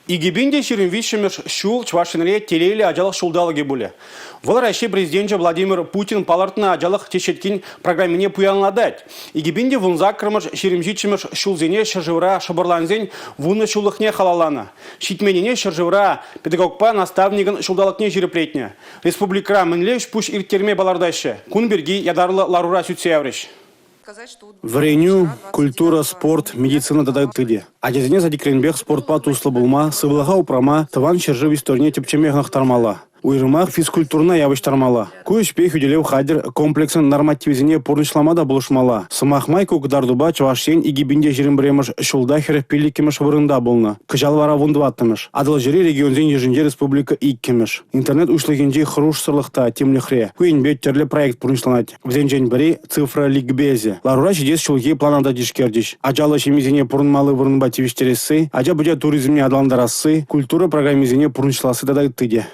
Игибинде ширинвишемеш шул чвашинре телейлі ажалық шулдалығы бұлі. Бұл Россия президенті Владимир Путин палартына ажалық тешеткін программине пуянладать. Игибинде вунзак кірміш ширинвишемеш шулзене шыржывра шабырланзен вуны шулықне халалана. Шитменене шыржывра педагогпа наставнигін шулдалықне жиріплетне. Республика мінлеш пуш ирттерме балардайшы. Кунберги ядарлы ларура сүтсеявреш. Вреню, культура, спорт, медицина дадают тыде. А дезіне задикренбех спортпа туслы булма, сывылыға упрама, тыван шержы в исторне тепчемехнах тармала. Уйрымах физкультурна явыш тармала. Куй успех уделев хадер комплексын нормативизине порнышламада булышмала. Сымахмай кукдардуба чавашсен игибинде жиринбремыш шулдахер пиликемыш вырында болна. Кыжал вара вундваттымыш. Адыл жири регионзен ежинде республика иккемыш. Интернет ушлыгенде хруш сырлыхта темлихре. Куйнбет терле проект порнышланать. Взенжен бери цифра ликбезе. Ларура чидес шулги планада дишкердиш. Ажалы шемизине порнмалы вырынба тивиштересы. Ажа будя туризмне адаландарасы. Культура программизине порнышласы дадайт тыде.